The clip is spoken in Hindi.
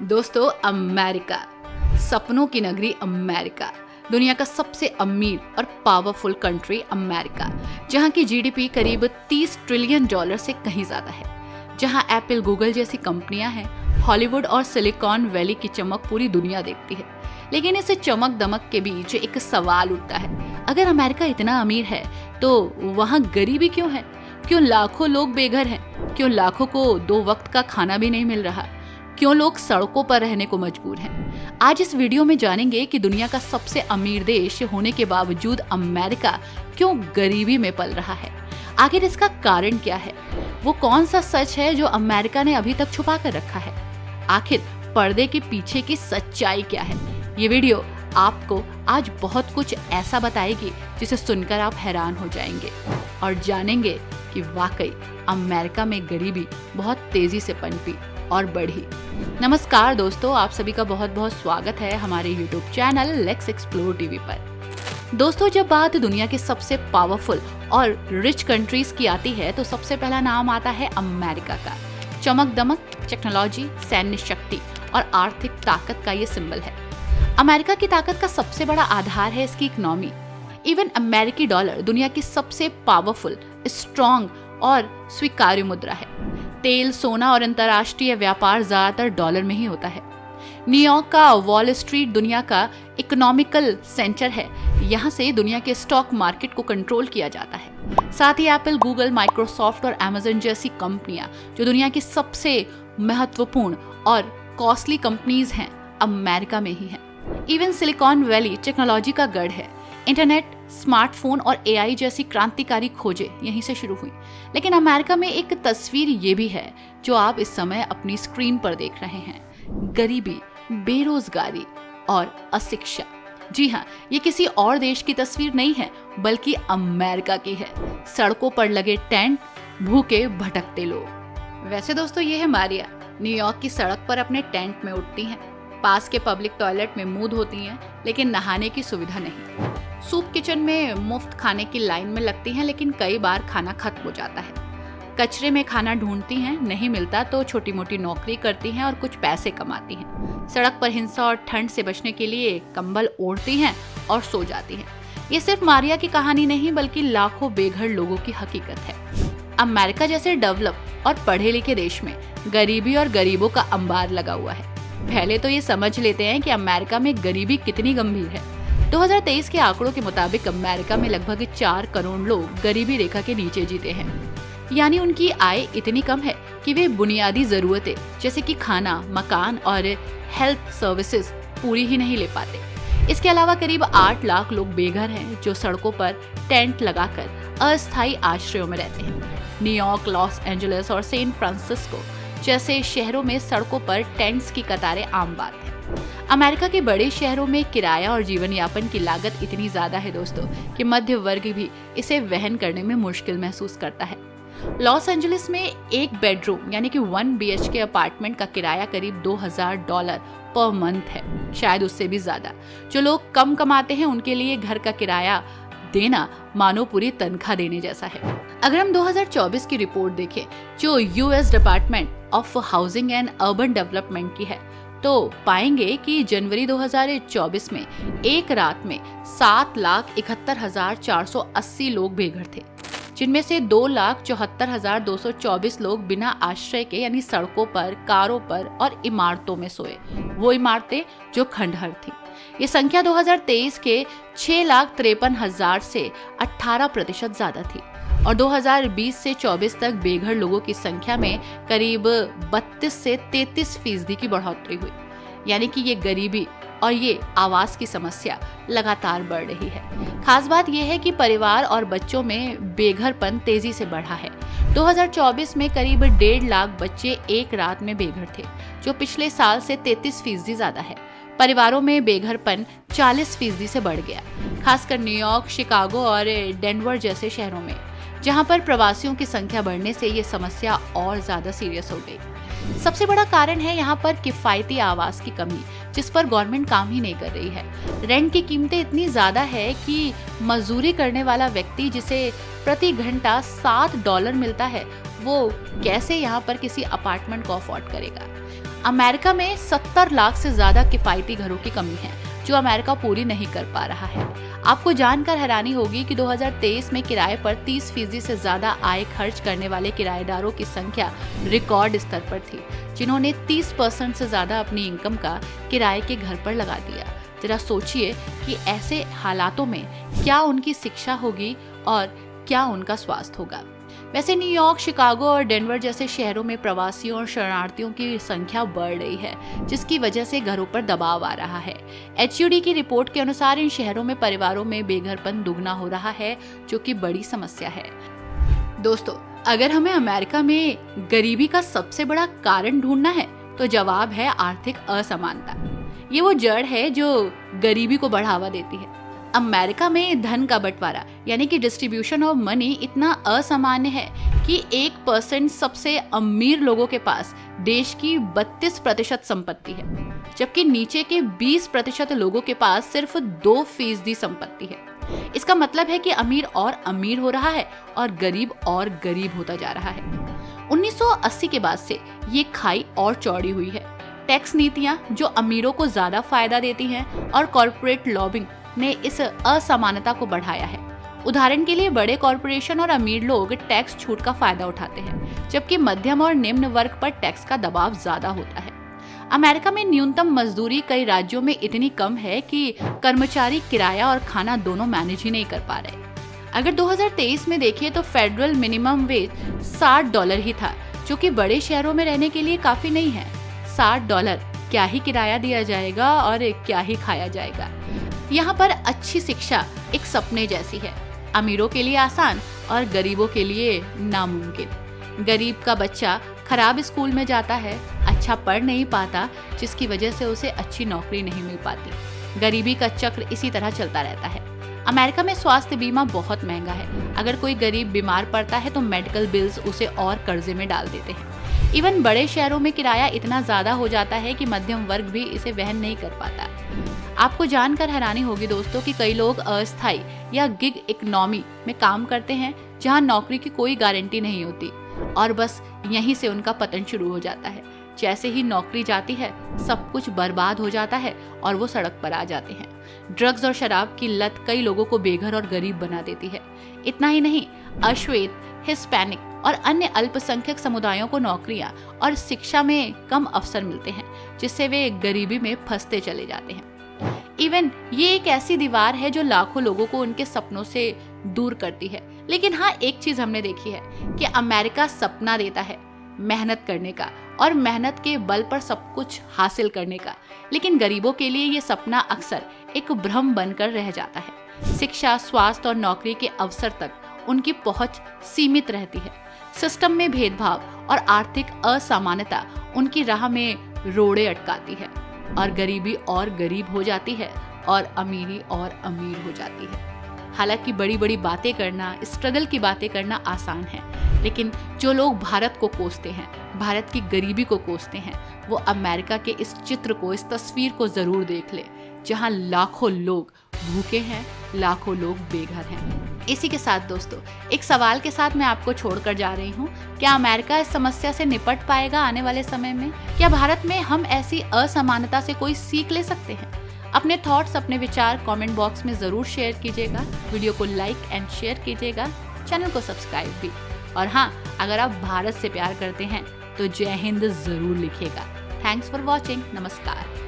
दोस्तों, अमेरिका, सपनों की नगरी अमेरिका, दुनिया का सबसे अमीर और पावरफुल कंट्री अमेरिका, जहां की जीडीपी करीब $30 ट्रिलियन से कहीं ज्यादा है, जहां एप्पल, गूगल जैसी कंपनियां हैं, हॉलीवुड और सिलिकॉन वैली की चमक पूरी दुनिया देखती है। लेकिन इस चमक दमक के बीच एक सवाल उठता है, अगर अमेरिका इतना अमीर है तो वहाँ गरीबी क्यों है? क्यों लाखों लोग बेघर हैं? क्यों लाखों को 2 वक्त का खाना भी नहीं मिल रहा? क्यों लोग सड़कों पर रहने को मजबूर हैं? आज इस वीडियो में जानेंगे कि दुनिया का सबसे अमीर देश होने के बावजूद अमेरिका क्यों गरीबी में पल रहा है। आखिर इसका कारण क्या है? वो कौन सा सच है जो अमेरिका ने अभी तक छुपा कर रखा है? आखिर पर्दे के पीछे की सच्चाई क्या है? ये वीडियो आपको आज बहुत कुछ ऐसा बताएगी जिसे सुनकर आप हैरान हो जाएंगे और जानेंगे कि वाकई अमेरिका में गरीबी बहुत तेजी से पनपी और बढ़ी। नमस्कार दोस्तों, आप सभी का बहुत बहुत स्वागत है हमारे YouTube channel let's explore TV पर। दोस्तों, जब बात दुनिया के सबसे पावरफुल और रिच कंट्रीज की आती है तो सबसे पहला नाम आता है अमेरिका का। चमक दमक, टेक्नोलॉजी, सैन्य शक्ति और आर्थिक ताकत का ये सिंबल है। अमेरिका की ताकत का सबसे बड़ा आधार है इसकी इकोनॉमी। इवन अमेरिकी डॉलर दुनिया की सबसे पावरफुल, स्ट्रॉन्ग और स्वीकार्य मुद्रा है। तेल, सोना और अंतर्राष्ट्रीय व्यापार ज्यादातर डॉलर में ही होता है। न्यूयॉर्क का वॉल स्ट्रीट दुनिया का इकोनॉमिकल सेंटर है। यहाँ से दुनिया के स्टॉक मार्केट को कंट्रोल किया जाता है। साथ ही एप्पल, गूगल, माइक्रोसॉफ्ट और अमेज़न जैसी कंपनियां जो दुनिया की सबसे महत्वपूर्ण और कॉस्टली कंपनीज हैं, अमेरिका में ही हैं। इवन सिलिकॉन वैली टेक्नोलॉजी का गढ़ है। इंटरनेट, स्मार्टफोन और एआई जैसी क्रांतिकारी खोजें यहीं से शुरू हुई। लेकिन अमेरिका में एक तस्वीर ये भी है जो आप इस समय अपनी स्क्रीन पर देख रहे हैं, गरीबी, बेरोजगारी और अशिक्षा। जी हाँ, ये किसी और देश की तस्वीर नहीं है बल्कि अमेरिका की है। सड़कों पर लगे टेंट, भूखे भटकते लोग। वैसे दोस्तों, ये है मारिया। न्यूयॉर्क की सड़क पर अपने टेंट में उठती हैं, पास के पब्लिक टॉयलेट में मुंह धोती हैं, लेकिन नहाने की सुविधा नहीं। सूप किचन में मुफ्त खाने की लाइन में लगती हैं, लेकिन कई बार खाना खत्म हो जाता है। कचरे में खाना ढूंढती हैं, नहीं मिलता तो छोटी मोटी नौकरी करती हैं और कुछ पैसे कमाती हैं। सड़क पर हिंसा और ठंड से बचने के लिए कंबल ओढ़ती हैं और सो जाती हैं। ये सिर्फ मारिया की कहानी नहीं बल्कि लाखों बेघर लोगों की हकीकत है। अमेरिका जैसे डेवलप और पढ़े लिखे देश में गरीबी और गरीबों का अंबार लगा हुआ है। पहले तो ये समझ लेते हैं कि अमेरिका में गरीबी कितनी गंभीर है। 2023 के आंकड़ों के मुताबिक अमेरिका में लगभग 4 करोड़ लोग गरीबी रेखा के नीचे जीते हैं। यानी उनकी आय इतनी कम है कि वे बुनियादी जरूरतें जैसे कि खाना, मकान और हेल्थ सर्विसेज पूरी ही नहीं ले पाते। इसके अलावा करीब 8 लाख लोग बेघर हैं जो सड़कों पर टेंट लगाकर अस्थायी आश्रयों में रहते हैं। न्यूयॉर्क, लॉस एंजलिस और सैन फ्रांसिस्को जैसे शहरों में सड़कों पर टेंट्स की कतारें आम बात है। अमेरिका के बड़े शहरों में किराया और जीवन यापन की लागत इतनी ज्यादा है दोस्तों कि मध्य वर्ग भी इसे वहन करने में मुश्किल महसूस करता है। लॉस एंजलिस में एक बेडरूम यानी कि 1 BHK अपार्टमेंट का किराया करीब $2000 पर मंथ है, शायद उससे भी ज्यादा। जो लोग कम कमाते हैं उनके लिए घर का किराया देना मानो पूरी तनख्वाह देने जैसा है। अगर हम 2024 की रिपोर्ट देखें जो US department of housing and urban development की है, तो पाएंगे कि जनवरी 2024 में एक रात में 7,71,480 लोग बेघर थे, जिनमें से 2,74,224 लोग बिना आश्रय के यानी सड़कों पर, कारों पर और इमारतों में सोए, वो इमारतें जो खंडहर थी। ये संख्या 2023 के 6,53,000 से 18% ज्यादा थी और 2020 से 24 तक बेघर लोगों की संख्या में करीब 32 से 33% की बढ़ोतरी हुई। यानी कि ये गरीबी और ये आवास की समस्या लगातार बढ़ रही है। खास बात यह है कि परिवार और बच्चों में बेघरपन तेजी से बढ़ा है। 2024 में करीब 1.5 लाख बच्चे एक रात में बेघर थे, जो पिछले साल से 33% ज्यादा है। परिवारों में बेघरपन 40% से बढ़ गया, खासकर न्यूयॉर्क, शिकागो और डेनवर जैसे शहरों में, जहां पर प्रवासियों की संख्या बढ़ने से ये समस्या और ज्यादा सीरियस हो गई। सबसे बड़ा कारण है यहाँ पर किफायती आवास की कमी, जिस पर गवर्नमेंट काम ही नहीं कर रही है। रेंट की कीमतें इतनी ज्यादा है कि मजदूरी करने वाला व्यक्ति जिसे प्रति घंटा $7 मिलता है, वो कैसे यहाँ पर किसी अपार्टमेंट को अफोर्ड करेगा। अमेरिका में 70 लाख से ज्यादा किफायती घरों की कमी है जो अमेरिका पूरी नहीं कर पा रहा है। आपको जानकर हैरानी होगी कि 2023 में किराए पर 30% से ज्यादा आय खर्च करने वाले किराएदारों की संख्या रिकॉर्ड स्तर पर थी, जिन्होंने 30% से ज्यादा अपनी इनकम का किराए के घर पर लगा दिया। जरा सोचिए कि ऐसे हालातों में क्या उनकी शिक्षा होगी और क्या उनका स्वास्थ्य होगा। वैसे न्यूयॉर्क, शिकागो और डेनवर जैसे शहरों में प्रवासियों और शरणार्थियों की संख्या बढ़ रही है, जिसकी वजह से घरों पर दबाव आ रहा है। HUD की रिपोर्ट के अनुसार इन शहरों में परिवारों में बेघरपन दुगना हो रहा है, जो कि बड़ी समस्या है। दोस्तों, अगर हमें अमेरिका में गरीबी का सबसे बड़ा कारण ढूंढना है तो जवाब है आर्थिक असमानता। ये वो जड़ है जो गरीबी को बढ़ावा देती है। अमेरिका में धन का बंटवारा यानी कि डिस्ट्रीब्यूशन ऑफ मनी इतना असामान्य है कि 1% सबसे अमीर लोगों के पास देश की 32% संपत्ति है, जबकि नीचे के 20% लोगों के पास सिर्फ 2% संपत्ति है। इसका मतलब है कि अमीर और अमीर हो रहा है और गरीब होता जा रहा है। 1980 के बाद से ये खाई और चौड़ी हुई है। टैक्स नीतियां जो अमीरों को ज्यादा फायदा देती हैं और कॉर्पोरेट लॉबिंग ने इस असमानता को बढ़ाया है। उदाहरण के लिए बड़े कॉर्पोरेशन और अमीर लोग टैक्स छूट का फायदा उठाते हैं, जबकि मध्यम और निम्न वर्ग पर टैक्स का दबाव ज्यादा होता है। अमेरिका में न्यूनतम मजदूरी कई राज्यों में इतनी कम है कि कर्मचारी किराया और खाना दोनों मैनेज ही नहीं कर पा रहे। अगर 2023 में देखिए तो फेडरल मिनिमम वेज $60 ही था, जो कि बड़े शहरों में रहने के लिए काफी नहीं है। $60 क्या ही किराया दिया जाएगा और क्या ही खाया जाएगा। यहाँ पर अच्छी शिक्षा एक सपने जैसी है, अमीरों के लिए आसान और गरीबों के लिए नामुमकिन। गरीब का बच्चा खराब स्कूल में जाता है, अच्छा पढ़ नहीं पाता, जिसकी वजह से उसे अच्छी नौकरी नहीं मिल पाती। गरीबी का चक्र इसी तरह चलता रहता है। अमेरिका में स्वास्थ्य बीमा बहुत महंगा है। अगर कोई गरीब बीमार पड़ता है तो मेडिकल बिल्स उसे और कर्जे में डाल देते हैं। इवन बड़े शहरों में किराया इतना ज्यादा हो जाता है कि मध्यम वर्ग भी इसे वहन नहीं कर पाता। आपको जानकर हैरानी होगी दोस्तों कि कई लोग अस्थायी या गिग इकोनॉमी में काम करते हैं, जहां नौकरी की कोई गारंटी नहीं होती और बस यहीं से उनका पतन शुरू हो जाता है। जैसे ही नौकरी जाती है, सब कुछ बर्बाद हो जाता है और वो सड़क पर आ जाते हैं। ड्रग्स और शराब की लत कई लोगों को बेघर और गरीब बना देती है। इतना ही नहीं, अश्वेत, हिस्पैनिक और अन्य अल्पसंख्यक समुदायों को नौकरियां और शिक्षा में कम अवसर मिलते हैं, जिससे वे गरीबी में फंसते चले जाते हैं। इवन ये एक ऐसी दीवार है जो लाखों लोगों को उनके सपनों से दूर करती है। लेकिन हाँ, एक चीज हमने देखी है कि अमेरिका सपना देता है मेहनत करने का और मेहनत के बल पर सब कुछ हासिल करने का, लेकिन गरीबों के लिए ये सपना अक्सर एक भ्रम बनकर रह जाता है। शिक्षा, स्वास्थ्य और नौकरी के अवसर तक उनकी पहुंच सीमित रहती है। सिस्टम में भेदभाव और आर्थिक असमानता उनकी राह में रोड़े अटकाती है और गरीबी और गरीब हो जाती है और अमीरी और अमीर हो जाती है। हालांकि बड़ी बड़ी बातें करना, स्ट्रगल की बातें करना आसान है, लेकिन जो लोग भारत को कोसते हैं, भारत की गरीबी को कोसते हैं, वो अमेरिका के इस चित्र को, इस तस्वीर को जरूर देख ले, जहां लाखों लोग भूखे हैं, लाखों लोग बेघर हैं। इसी के साथ दोस्तों, एक सवाल के साथ मैं आपको छोड़कर जा रही हूँ। क्या अमेरिका इस समस्या से निपट पाएगा आने वाले समय में? क्या भारत में हम ऐसी असमानता से कोई सीख ले सकते हैं? अपने थॉट्स, अपने विचार कमेंट बॉक्स में जरूर शेयर कीजिएगा। वीडियो को लाइक एंड शेयर कीजिएगा, चैनल को सब्सक्राइब भी। और हाँ, अगर आप भारत से प्यार करते हैं तो जय हिंद जरूर लिखिएगा। Thanks for watching. नमस्कार।